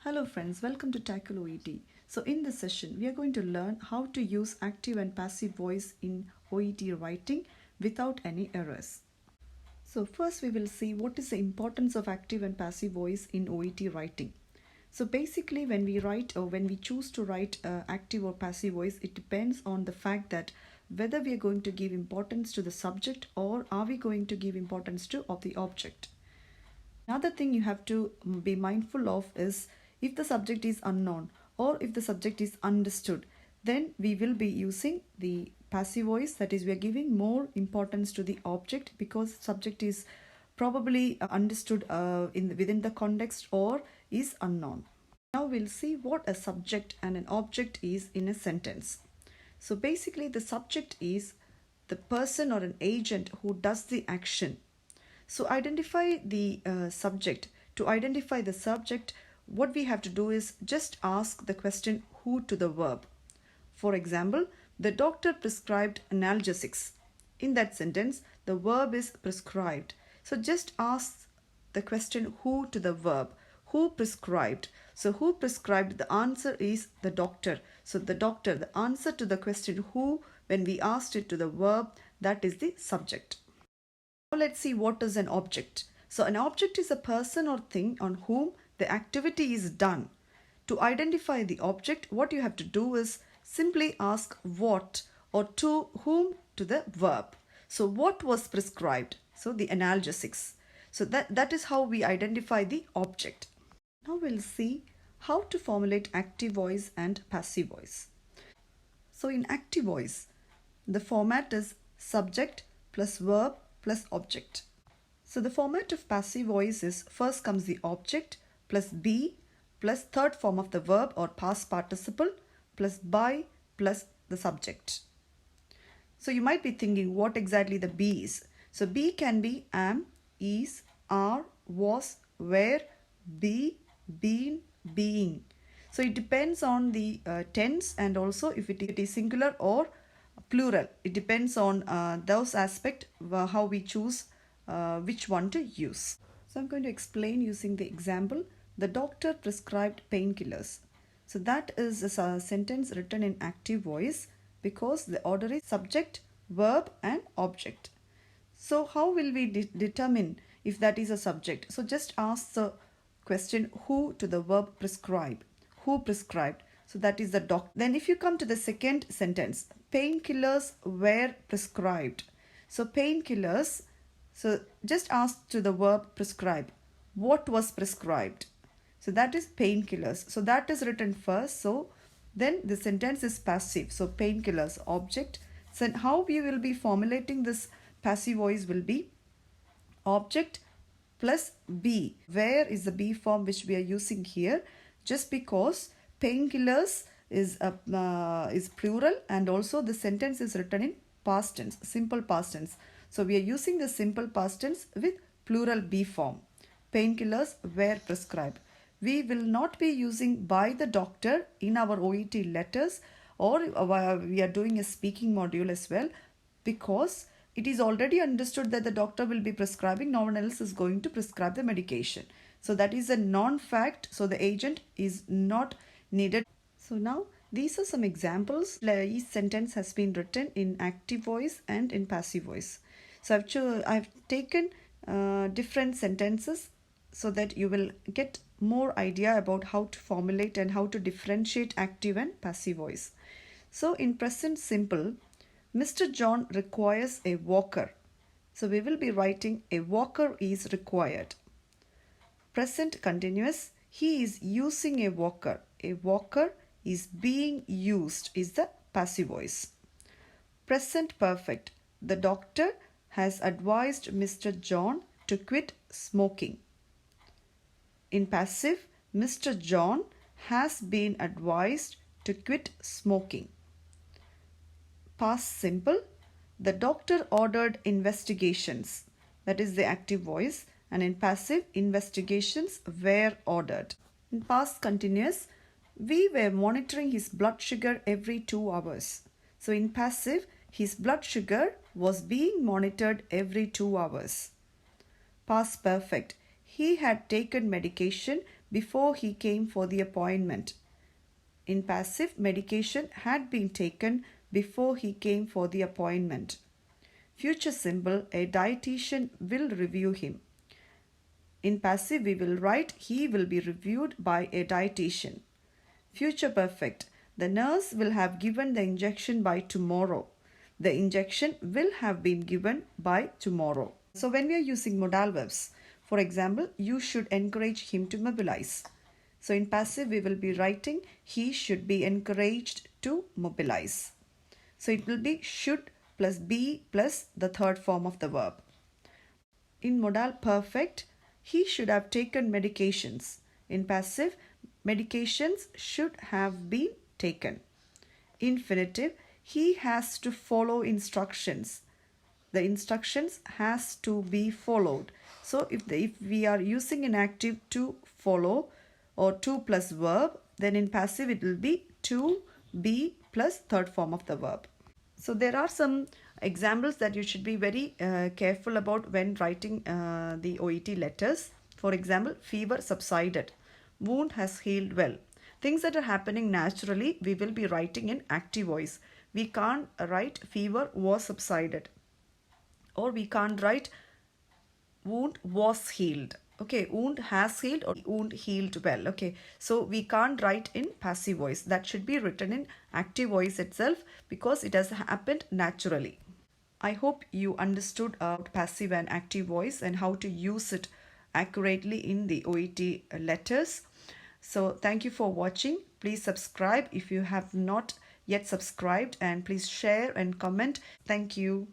Hello friends, welcome to Tackle OET. So in this session, we are going to learn how to use active and passive voice in OET writing without any errors. So first we will see what is the importance of active and passive voice in OET writing. So basically when we write or when we choose to write active or passive voice, it depends on the fact that whether we are going to give importance to the subject or are we going to give importance to the object. Another thing you have to be mindful of is if the subject is unknown or if the subject is understood, then we will be using the passive voice, that is we are giving more importance to the object because subject is probably understood within the context or is unknown. Now we'll see what a subject and an object is in a sentence. So basically the subject is the person or an agent who does the action. So identify the subject. To identify the subject, what we have to do is just ask the question who to the verb. For example, the doctor prescribed analgesics. In that sentence, the verb is prescribed. So just ask the question who to the verb. Who prescribed? So who prescribed? The answer is the doctor. So the doctor, the answer to the question who, when we asked it to the verb, that is the subject. Now let's see what is an object. So an object is a person or thing on whom the activity is done. To identify the object, what you have to do is simply ask what or to whom to the verb. So what was prescribed? So the analgesics. So that is how we identify the object. Now we'll see how to formulate active voice and passive voice. So in active voice, the format is subject plus verb plus object. So the format of passive voice is first comes the object plus be plus third form of the verb or past participle plus by plus the subject. So you might be thinking what exactly the be is. So be can be am, is, are, was, were, be, been, being. So it depends on the tense and also if it is singular or plural. It depends on those aspects how we choose which one to use. So I'm going to explain using the example. The doctor prescribed painkillers. So that is a sentence written in active voice because the order is subject, verb and object. So how will we determine if that is a subject? So just ask the question who to the verb prescribe. Who prescribed? So that is the doctor. Then if you come to the second sentence, painkillers were prescribed. So painkillers, so just ask to the verb prescribe. What was prescribed? So that is painkillers. So that is written first. So then the sentence is passive. So painkillers, object. So how we will be formulating this passive voice will be object plus be. Where is the be form which we are using here? Just because painkillers is plural and also the sentence is written in past tense, simple past tense. So we are using the simple past tense with plural be form. Painkillers were prescribed. We will not be using by the doctor in our OET letters or we are doing a speaking module as well because it is already understood that the doctor will be prescribing, no one else is going to prescribe the medication. So that is a non-fact, so the agent is not needed. So now these are some examples. Each sentence has been written in active voice and in passive voice. So I've taken different sentences so that you will get more idea about how to formulate and how to differentiate active and passive voice. So in present simple, Mr. John requires a walker. So we will be writing a walker is required. Present continuous, he is using a walker. A walker is being used is the passive voice. Present perfect, the doctor has advised Mr. John to quit smoking. In passive, Mr. John has been advised to quit smoking. Past simple, the doctor ordered investigations. That is the active voice. And in passive, investigations were ordered. In past continuous, we were monitoring his blood sugar every 2 hours. So in passive, his blood sugar was being monitored every 2 hours. Past perfect, he had taken medication before he came for the appointment. In passive, medication had been taken before he came for the appointment. Future simple, a dietitian will review him. In passive, we will write he will be reviewed by a dietitian. Future perfect, the nurse will have given the injection by tomorrow. The injection will have been given by tomorrow. So when we are using modal verbs, for example, you should encourage him to mobilize. So in passive, we will be writing he should be encouraged to mobilize. So it will be should plus be plus the third form of the verb. In modal perfect, he should have taken medications. In passive, medications should have been taken. Infinitive, he has to follow instructions. The instructions has to be followed. So if we are using an active to follow or to plus verb, then in passive it will be to be plus third form of the verb. So there are some examples that you should be very careful about when writing the OET letters. For example, fever subsided. Wound has healed well. Things that are happening naturally, we will be writing in active voice. We can't write fever was subsided. Or we can't write wound was healed. Okay, wound has healed or wound healed well. Okay, so we can't write in passive voice. That should be written in active voice itself because it has happened naturally. I hope you understood about passive and active voice and how to use it accurately in the OET letters. So thank you for watching. Please subscribe if you have not yet subscribed, and please share and comment. Thank you.